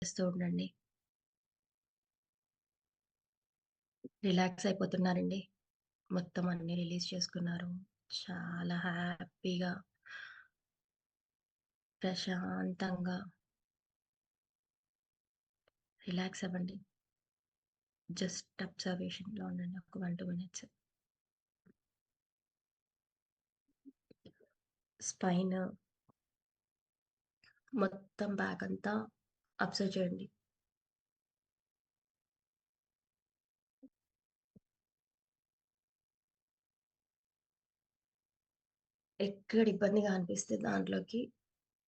చేస్తూ ఉండండి. రిలాక్స్ అయిపోతున్నారండి. మొత్తం అన్నీ రిలీజ్ చేసుకున్నారు. చాలా హ్యాపీగా, ప్రశాంతంగా రిలాక్స్ అవ్వండి. జస్ట్ అబ్జర్వేషన్‌లో ఉండండి. ఒక 1, 2 మినిట్స్. స్పైన్ మొత్తం బ్యాక్ అంతా అబ్జర్వ్ చేయండి. ఎక్కడ ఇబ్బందిగా అనిపిస్తే దాంట్లోకి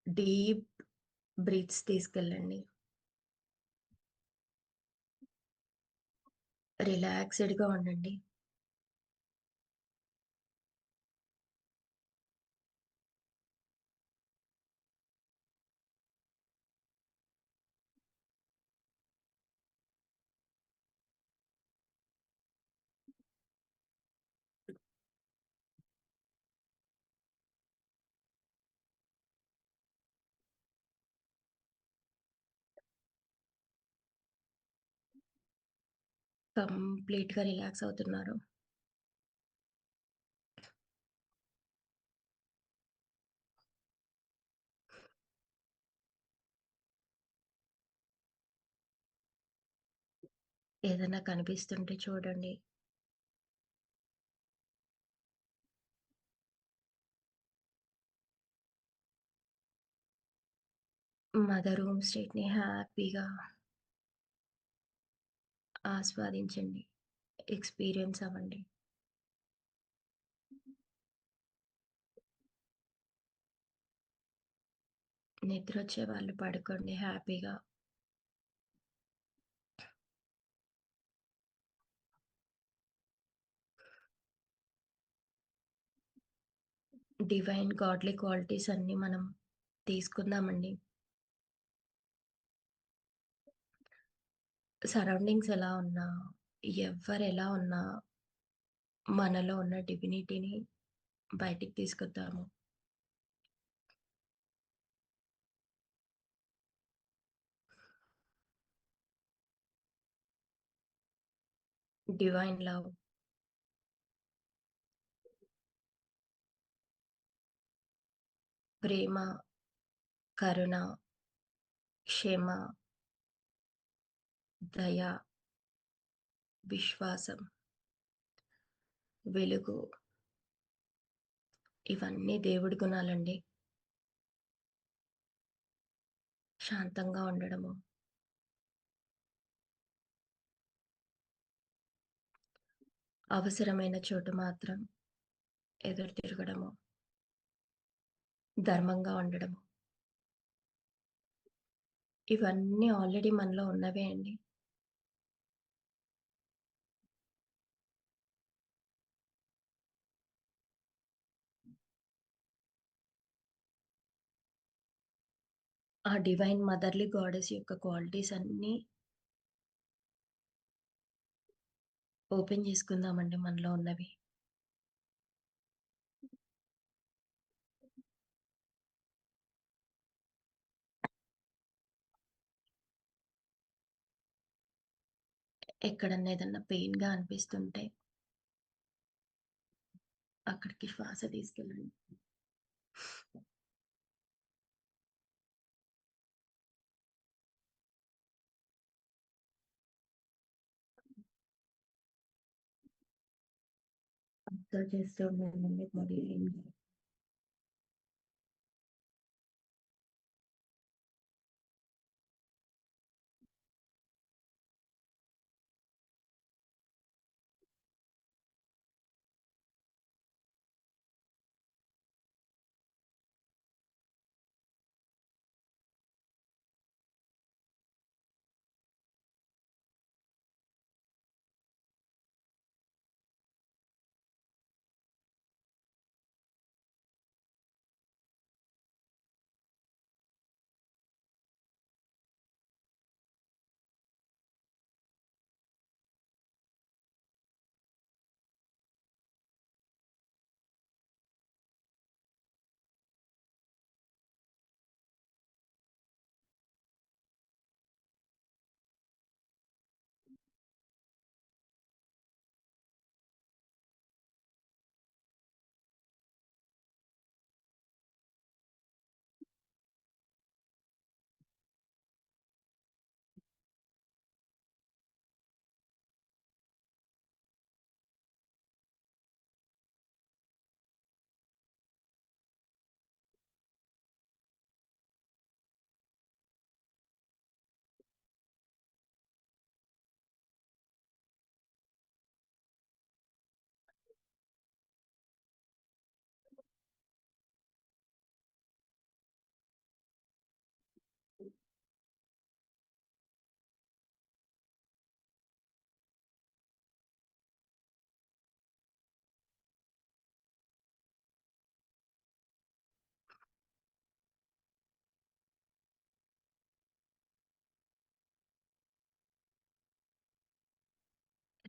డీప్ బ్రీత్స్ తీసుకెళ్ళండి. రిలాక్స్‌డ్‌గా ఉండండి. కంప్లీట్‌గా రిలాక్స్ అవుతున్నారు. ఏదైనా కనిపిస్తుంటే చూడండి. మదర్ హోమ్ స్టేట్‌ని హ్యాపీగా ఆస్వాదించండి. ఎక్స్‌పీరియన్స్ అవ్వండి. నిద్రొచ్చే వాళ్ళు పడుకోండి హ్యాపీగా. డివైన్ గాడ్‌లీ క్వాలిటీస్ అన్నీ మనం తీసుకుందామండి. సరౌండింగ్స్ ఎలా ఉన్నా, ఎవ్వరెలా ఉన్నా, మనలో ఉన్న డివినిటీని బయటికి తీసుకొద్దాము. డివైన్ లవ్, ప్రేమ, కరుణ, క్షమ, దయ, విశ్వాసం, వెలుగు ఇవన్నీ దేవుడి గుణాలండి. శాంతంగా ఉండడము, అవసరమైన చోటు మాత్రం ఎదురు తిరగడము, ధర్మంగా ఉండడము. ఇవన్నీ ఆల్రెడీ మనలో ఉన్నవే అండి. ఆ డివైన్ మదర్‌లీ గాడెస్ యొక్క క్వాలిటీస్ అన్నీ ఓపెన్ చేసుకుందామండి మనలో ఉన్నవి. ఎక్కడన్నా ఏదన్నా పెయిన్‌గా అనిపిస్తుంటే అక్కడికి శ్వాస తీసుకెళ్ళండి. అబ్జర్వ్ చేస్తూ ఉండండి బాడీని.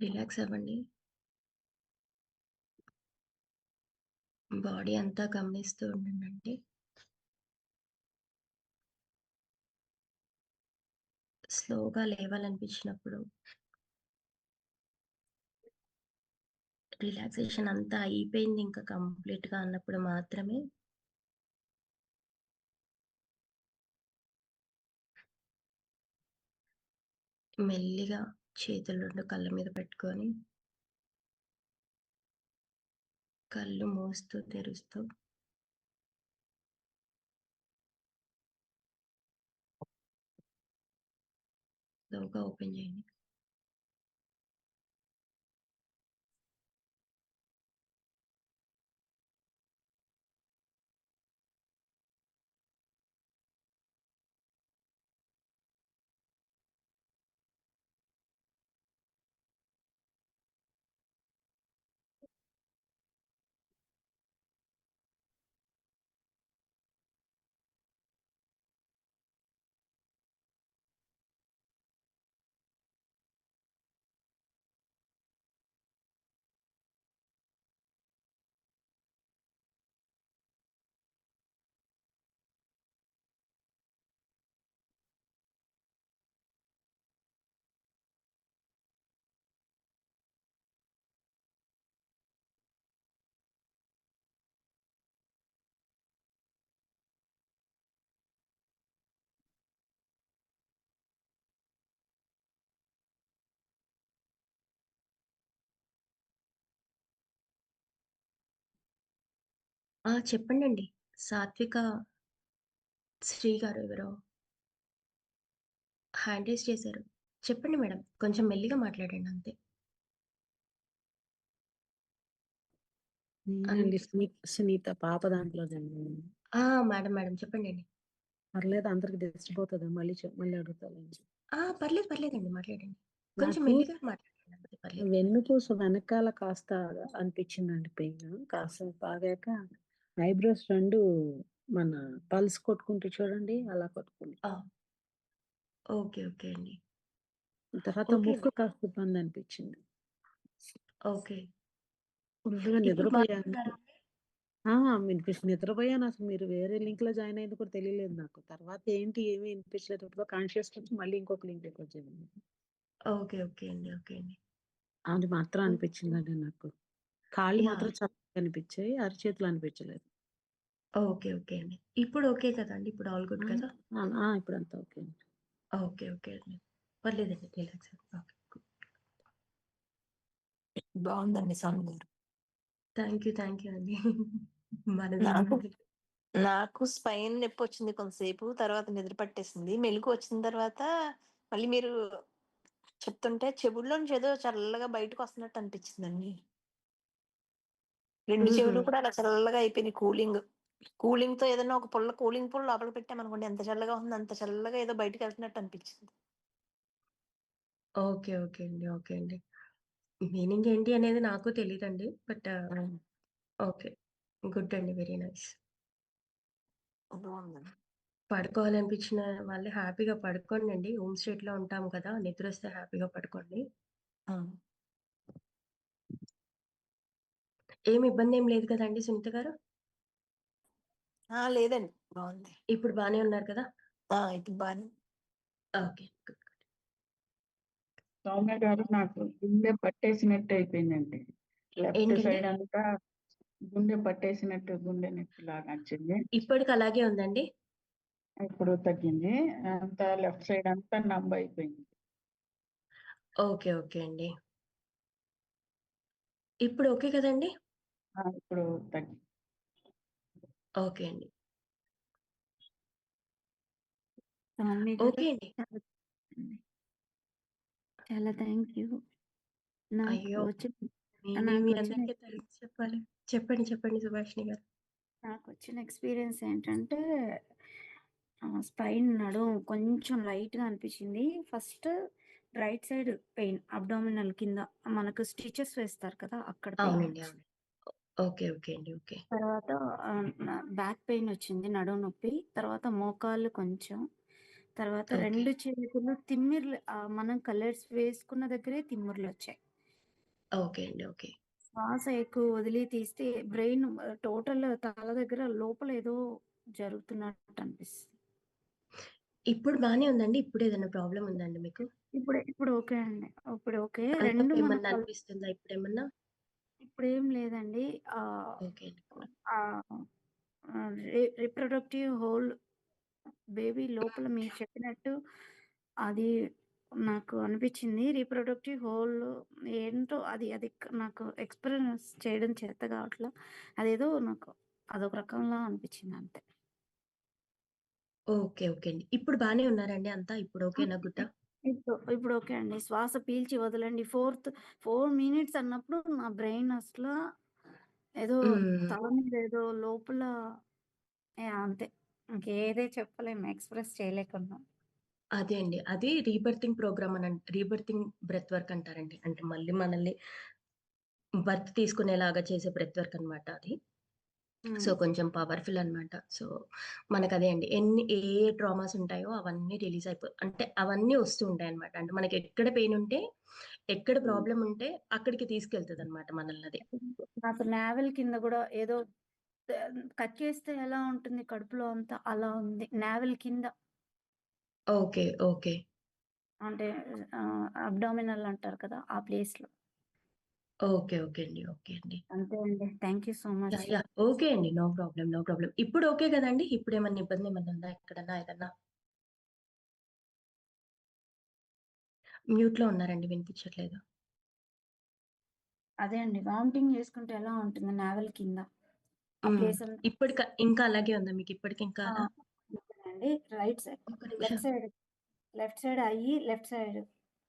రిలాక్స్ అవ్వండి. బాడీ అంతా గమనిస్తూ ఉండండండి. స్లోగా లేవాలనిపించినప్పుడు, రిలాక్సేషన్ అంతా అయిపోయింది ఇంకా కంప్లీట్‌గా అన్నప్పుడు మాత్రమే మెల్లిగా చేతులు 2 కళ్ళ మీద పెట్టుకొని, కళ్ళు మూస్తూ, తెరుస్తూ స్లోగా ఓపెన్ చేయండి. చెప్పండండి. సాత్విక శ్రీ గారు ఎవరో హ్యాండ్ రైజ్ చేశారు. చెప్పండి మేడం. కొంచెం మెల్లిగా మాట్లాడండి అంతే. నేనండి అంతే. సునీత పాప దాంట్లోనండి. ఆ! మేడం చెప్పండండి. పర్లేదు అందరికి డిస్టర్బ్ అవుతదా? మళ్ళీ అడుగుతాలేండి. పర్లేదండి మాట్లాడండి. కొంచెం నాకు మెల్లిగా మాట్లాడండి అంతే పర్లేదు. వెన్నుపూస వెనకాల కాస్త అనిపించిందండి పెయిన్. కాసేపు ఆగాక ఐబ్రోస్ 2 మన పల్స్ కొట్టుకుంటూ చూడండి అలా కొట్టుకుంది. ఆ! ఓకే అండి. తర్వాత ఓకే ముక్కు అండి. కాస్త ఇబ్బంది అనిపించింది. ఓకే. ఫుల్‌గా ఇప్పుడు బానే నిద్రపోయాను. ఉన్నారా అండి? ఆ! నిద్రపోయాను అసలు మీరు వేరే లింక్‌లో జాయిన్ అయింది కూడా తెలియలేదు నాకు. తర్వాత ఏమి వినిపించలేదు. ఎప్పుడో కాన్షియస్‌కి వచ్చి మళ్ళీ ఇంకొక లింక్‌లోకి వచ్చాను. ఓకే అండి. అది మాత్రం హ్మ్. అనిపించిందండి నాకు. కాళ్ళు యాహ్! మాత్రం చల్లగా అనిపించాయి. అరిచేతులు అనిపించలేదు. ఓకే అండి. ఇప్పుడు ఓకే కదండీ! ఇప్పుడు ఆల్ గుడ్ ఆ! కదా? ఇప్పుడంతా ఓకే అండి. ఓకే అండి. పర్లేదండి. రిలాక్స్ అవ్వండి. ఓకే. గుడ్. బావుందండి సౌండ్ గారు. థాంక్ యూ అండి. నాకు మనదేముంది. నాకు స్పైన్ నొప్పొచ్చింది కొంతసేపు. తర్వాత నిద్ర పట్టేసింది. మెలుకువ వచ్చిన తర్వాత మళ్ళీ మీరు చెప్తుంటే చెవుల్లోంచి ఏదో చల్లగా బయటకొస్తున్నట్టు అనిపించిందండి. 2 హుహు. చెవులు కూడా అలా చల్లగా అయిపోయినాయి కూలింగ్. కూలింగ్‌తో ఏదైనా ఒక కూలింగ్ పుల్ల లోపలికి పెట్టామనుకోండి ఎంత చల్లగా ఉందో అంత చల్లగా ఏదో బయటికెళ్తున్నట్టు అనిపించింది. ఓకే అండి. మీనింగ్ ఏంటి అనేది నాకు తెలీదండి. బట్ హ్మ్. ఓకే. గుడ్ అండి. Very nice. బావుందండి. పడుకోవాలనిపించిన వాళ్ళు హ్యాపీగా పడుకోండండి. హోమ్ స్టేట్‌లో ఉంటాం కదా! నిద్రొస్తే హ్యాపీగా పడుకోండి. ఆ! ఏమి ఇబ్బందేం లేదు కదండీ సునీత గారు? ఆ! లేదండి. బావుంది. ఇప్పుడు బానే ఉన్నారు కదా? ఇప్పుడు బానే ఓకే. గుడ్. సౌమ్య గారు నాకు గుండె పట్టేసినట్టు అయిపోయిందండి. లెఫ్ట్ ఏంటండి? సైడ్ అంతా గుండె పట్టేసినట్టు గుండె నొప్పిలాగా వచ్చింది. ఇప్పటికి అలాగే ఉందండి? ఇప్పుడు తగ్గింది. అంతా లెఫ్ట్ సైడ్ అంతా నంబ్ అయిపోయింది. ఓకే అండి. ఇప్పుడు ఓకే కదండీ? ఇప్పుడు తగ్గింది. ఓకే అండి. సౌమ్య గారు ఓకే అండి. చాలా చాలా థ్యాంక్ యూ. నాకు అయ్యో! వచ్చిన నేనే మీ నాకొచ్చిన అందరికీ థాంక్స్ చెప్పాలి. చెప్పండి సుభాషిణి గారు. నాకొచ్చిన ఎక్స్‌పీరియన్స్ ఏంటంటే స్పైన్ నడుము కొంచెం లైట్‌గా అనిపించింది. First right side pain abdominal కింద మనకు స్టిచెస్ వేస్తారు కదా! అక్కడ పెయిన్ అవునండి. వచ్చింది. అవును. ఓకే. తర్వాత బ్యాక్ పెయిన్ వచ్చింది. నడుము నొప్పి. తర్వాత మోకాళ్ళు కొంచెం. తర్వాత ఓకే. 2 చేతులు తిమ్మిర్లు మనం కలర్స్ వేసుకున్న దగ్గరే తిమ్మిర్లొచ్చాయి. ఓకే అండి. ఓకే. శ్వాస ఎక్కువ వదిలి తీస్తే బ్రెయిన్ టోటల్ తల దగ్గర లోపల ఏదో జరుగుతున్నట్టు అనిపిస్తుంది. ఇప్పుడు బానే ఉందండి? ఇప్పుడేదైనా ప్రాబ్లమ్ ఉందండి మీకు? ఇప్పుడు ఓకే అండి. ఇప్పుడు ఓకే. 2 అంతకు మన ఏమన్నా అనిపిస్తుందా ఇప్పుడేమన్నా? ఇప్పుడేం లేదండి. ఓకే అండి. రిప్రొడక్టివ్ హోల్ బేబీ లోపల మీరు చెప్పినట్టు అది నాకు అనిపించింది. రిప్రొడక్టివ్ హోల్ ఏంటో అది నాకు ఎక్స్‌పీరియన్స్ చేయడం చేత కావట్లా. అదేదో నాకు అదొక రకంలా అనిపించింది అంతే. ఓకే. ఓకే అండి. ఇప్పుడు బానే ఉన్నారండి అంతా? ఇప్పుడు ఓకేనా గుడ్డ? ఇప్పుడు ఓకే అండి. శ్వాస పీల్చి వదలండి. 4 మినిట్స్ అన్నప్పుడు నా బ్రెయిన్ అసల ఏదో హ్మ్. తల మీద ఏదో లోపల అంతే. ఇంకేది చెప్పలేము. ఎక్స్‌ప్రెస్ చేయలేకున్నాం. అదే అండి. అది రీబర్తింగ్ ప్రోగ్రామ్ రీబర్తింగ్ బ్రెత్ వర్క్ అంటారండి. అంటే మళ్ళీ మనల్ని బర్త్ తీసుకునేలాగా చేసే బ్రెత్ వర్క్ అనమాట అది. సో, హ్మ్. కొంచెం పవర్‌ఫుల్ అనమాట. సో, మనకదే అండి. ఏ ట్రామాస్ ఉంటాయో అవన్నీ రిలీజ్ అంటే అవన్నీ వస్తూ ఉంటాయన్నమాట. అంటే మనకెక్కడ పెయిన్ ఉంటే, ఎక్కడ ప్రాబ్లమ్ ఉంటే అక్కడికి తీసుకెళ్తదనమాట మనల్నది. నాకు నావెల్ కింద గూడా ఏదో కట్ చేస్తే ఎలా ఉంటుంది కడుపులో అంతా అలా ఉంది. నావెల్ కింద ఓకే. ఓకే. అంటే అబ్డామినల్ అంటారు కదా! ఆ ప్లేస్‌లో. ఓకే. ఓకే అండి. ఓకే అండి. అంతే అండి. Thank you so much. Yeah! Yeah! Okay అండి. No problem. No problem. ఇప్పుడు ఓకే గదండీ? ఇప్పుడేమన్నా ఇబ్బందేమన్నా ఉందా ఎక్కడన్నా ఏదన్నా? మ్యూట్‌లో ఉన్నారండి వినిపించట్లేదు. అదే అండి. వామిటింగ్ చేసుకుంటే ఎలా ఉంటుంది నావెల్ కింద. ఆ హ్మ్. ప్లేస్ అంతా ఇంకా అలాగే ఉందా మీకిప్పటికి ఇంకా ఆ! అలా? ఓకేనండి. రైట్ సైడ్, ఒక్క నిమిషం. లెఫ్ట్ సైడ్, లెఫ్ట్ సైడ్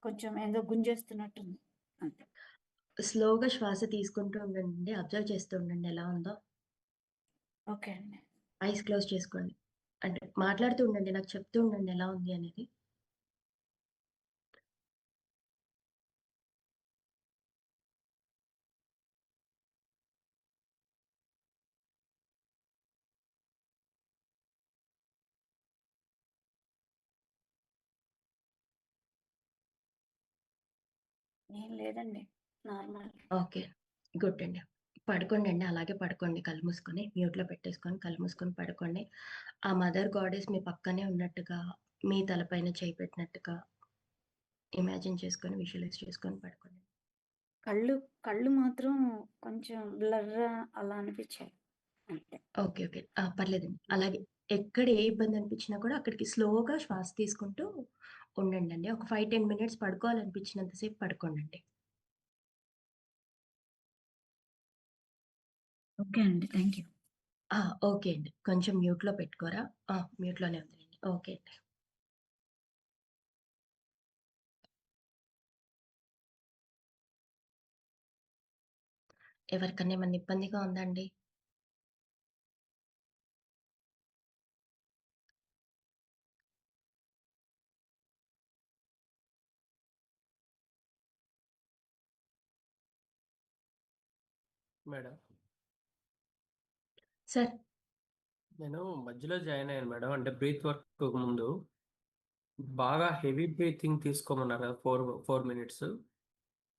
కొంచెం ఏదో గుంజేస్తున్నట్టుంది. అంతే. స్లోగా శ్వాస తీసుకుంటూ ఉండండి. అబ్జర్వ్ చేస్తూ ఉండండి ఎలా ఉందో. ఓకే అండి. ఐస్ క్లోజ్ చేసుకోండి. అంటే మాట్లాడుతూ ఉండండి. నాకు చెప్తూ ఉండండి ఎలా ఉంది అనేది. ఏం లేదండి. నార్మల్. ఓకే. గుడ్ అండి. పడుకోండండి. అలాగే పడుకోండి కళ్ళు మూసుకొని. మ్యూట్‌లో పెట్టేసుకొని కళ్ళు మూసుకొని పడుకోండి. ఆ మదర్ గాడెస్ మీ పక్కనే ఉన్నట్టుగా, మీ తలపైన చేయి పెట్టినట్టుగా ఇమాజిన్ చేసుకొని, విజువలైజ్ చేసుకొని పడుకోండి. కళ్ళు కళ్ళు మాత్రం కొంచెం బ్లర్‌గా అలా అనిపిచ్చాయి. అంతే. ఓకే. ఓకే. పర్లేదండి. అలాగే ఎక్కడ ఏ ఇబ్బంది అనిపించినా కూడా అక్కడికి స్లోగా శ్వాస తీసుకుంటూ ఉండండండి. ఒక 5, 10 మినిట్స్ పడుకోవాలనిపించినంత సేపు పడుకోండండి. ఓకే అండి. Thank you. ఓకే అండి. కొంచెం మ్యూట్‌లో పెట్టుకోరా? మ్యూట్‌లోనే ఉందిలెండి. ఓకే అండి. ఎవరికన్నా ఏమన్నా ఇబ్బందిగా ఉందా అండి? మేడం, సార్ నేను మధ్యలో జాయిన్ అయ్యాను మేడం. అంటే బ్రీత్ వర్క్ ముందు బాగా హెవీ బ్రీతింగ్ తీసుకోమన్నారు కదా, 4 మినిట్స్.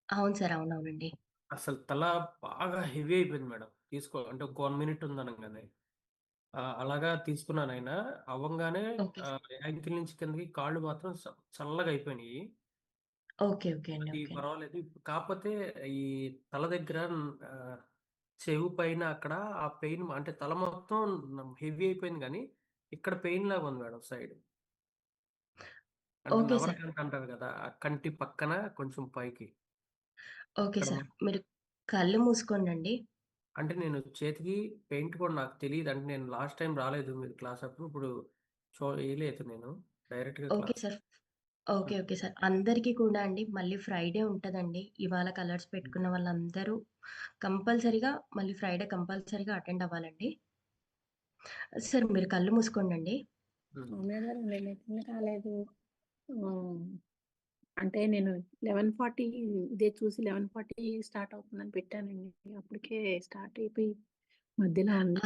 అవును సార్. అవునవునండి. అసలు తల బాగా హెవీ అయిపోయింది మేడం. అంటే ఒక 1 మినిట్ ఉందనగానే అలాగా తీసుకున్నాను. అయినా అవ్వంగానే ఓకే సార్. యాంకిల్ నుంచి కిందకి కాళ్ళు మాత్రం చల్లగా అయిపోయినాయి. ఓకే. ఓకే అండి. అది ఓకే అండి. పర్వాలేదు. కాకపోతే ఈ తల దగ్గర ఆ, చెవు పైన అక్కడ ఆ పెయిన్, అంటే తల మొత్తం హెవీ అయిపోయింది కానీ ఇక్కడ పెయిన్ లాగా ఉంది మేడం సైడ్. అంటే ఓకే సార్. నవరకంఠ అంటారు కదా, ఆ కంటి పక్కన కొంచెం పైకి ఓకే ఇక్కడ సార్. మీరు కళ్ళు మూసుకోండండి. అంటే నేను చేతికి పెయింట్ కూడా నాకు తెలియదు. అంటే నేను లాస్ట్ టైం రాలేదు మీరు క్లాస్ అప్పుడు. ఇప్పుడు వేయలేదు నేను డైరెక్ట్గా okay class. Sir. Okay. Okay sir. అందరికీ కూడా అండి మళ్ళీ ఫ్రైడే ఉంటదండి. ఇవాళ కలర్స్ పెట్టుకున్న వాళ్ళందరూ కంపల్సరీగా మళ్ళీ ఫ్రైడే కంపల్సరీగా అటెండ్ అవ్వాలండి. సార్ మీరు కళ్ళు మూసుకోండండి. సౌమ్య గారు నేనెప్పుడు రాలేదు. అంటే నేను 11:40 ఇదే చూసి 11:40 స్టార్ట్ అవుతుందని పెట్టానండి. అప్పటికే స్టార్ట్ అయిపోయి మధ్యలో ఉంది.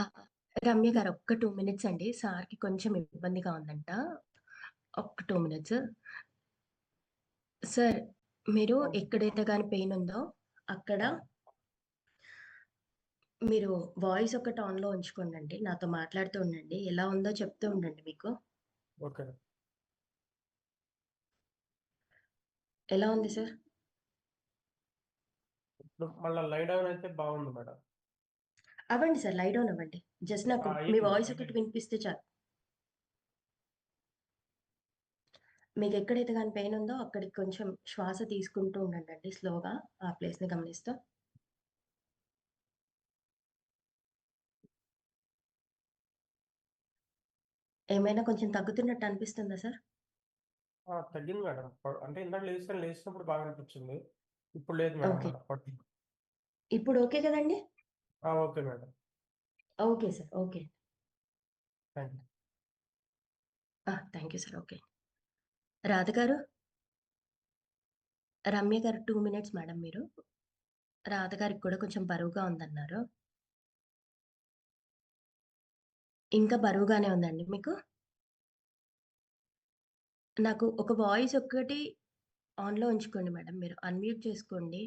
రమ్య గారు ఒక్క 2 మినిట్స్ అండి. సార్‌కి కొంచెం ఇబ్బందిగా ఉందంట. ఒక్క 2 మినిట్స్. సార్ మీరు ఎక్కడైతే గాని పెయిన్ ఉందో అక్కడ మీరు వాయిస్ ఒకటి ఆన్‌లో ఉంచుకోండండి. నాతో మాట్లాడుతూ ఉండండి. ఎలా ఉందో చెప్తూ ఉండండి మీకు. ఓకే. ఎలా ఉంది సార్? ఇప్పుడు మళ్ళా లై డౌన్ అయితే బాగుంది మేడం. అవ్వండి సార్. లై డౌన్ అవ్వండి. జస్ట్ నాకు మీ అయింది వాయిస్ ఒకటి అయింది. వినిపిస్తే చాలు. మీకెక్కడైతే గాని పెయిన్ ఉందో అక్కడికి కొంచెం శ్వాస తీసుకుంటూ ఉండండండి స్లోగా. ఆ ప్లేస్‌ని గమనిస్తూ. ఏమైనా కొంచెం తగ్గుతున్నట్టు అనిపిస్తుందా సార్? తగ్గింది మేడం. అంటే ఇందాక లేచినప్పుడు బాగా అనిపించింది. ఇప్పుడు లేదు మేడం ఓకే. మళ్ళా పడుతుంది. ఇప్పుడు ఓకే కదండీ? Okay madam. Okay sir. Okay. Thank you. Thank you sir. Okay. Radha గారు, రమ్య గారు 2 మినిట్స్ మేడం మీరు. రాధ గారికి కూడా కొంచెం బరువుగా ఉందన్నారు. ఇంకా బరువుగానే ఉందండి మీకు? నాకు ఒక వాయిస్ ఒక్కటి ఆన్‌లో ఉంచుకోండి మేడం. మీరు అన్‌మ్యూట్ చేసుకోండి.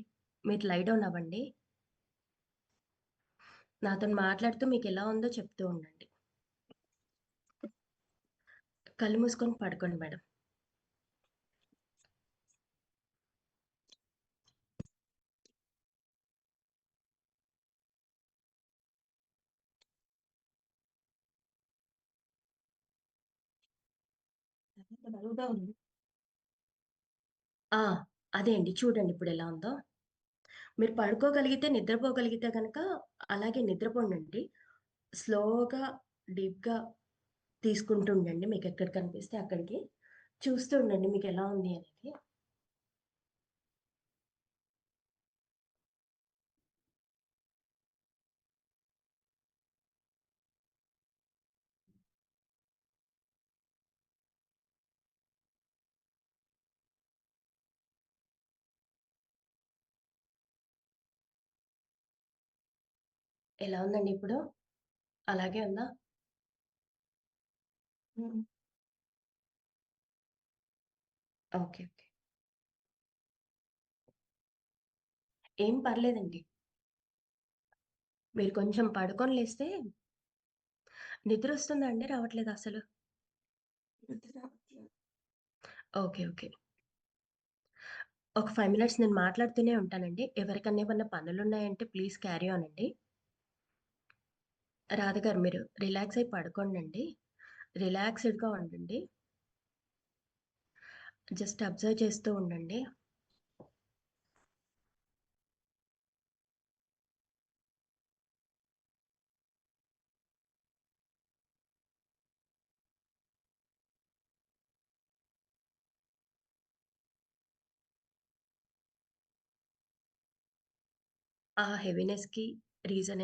మీరు లై డౌన్ అవ్వండి. నాతోని మాట్లాడుతూ మీకెలా ఉందో చెప్తూ ఉండండి. కళ్ళు మూసుకొని పడుకోండి మేడం. బరువుగా ఉంది. ఆ! అదే అండి. చూడండి ఇప్పుడెలా ఉందో. మీరు పడుకోగలిగితే, నిద్రపోగలిగితే గనక అలాగే నిద్రపోండండి. స్లోగా, డీప్‌గా తీసుకుంటూ ఉండండి. మీకెక్కడ కనిపిస్తే అక్కడికి. చూస్తూ ఉండండి మీకెలా ఉంది అనేది. ఎలా ఉందండి ఇప్పుడు? అలాగే ఉందా? హ్మ్. ఓకే. ఓకే. ఏం పర్లేదండి. మీరు కొంచెం పడుకొని లేస్తే నిద్రొస్తుందా అండి? రావట్లేదా అసలు? నిద్ర రావట్లేదు. ఓకే. ఓకే. ఒక 5 మినిట్స్ నేను మాట్లాడుతూనే ఉంటానండి. ఎవరికన్నా ఏమన్నా పనులున్నాయంటే ప్లీజ్ క్యారీ ఆన్ అండి. రాధ గారు మీరు రిలాక్స్ అయ్యి పడుకోండండి. రిలాక్స్‌డ్‌గా ఉండండి. జస్ట్ అబ్జర్వ్ చేస్తూ ఉండండి. ఆ హెవీనెస్‌కి రీజన్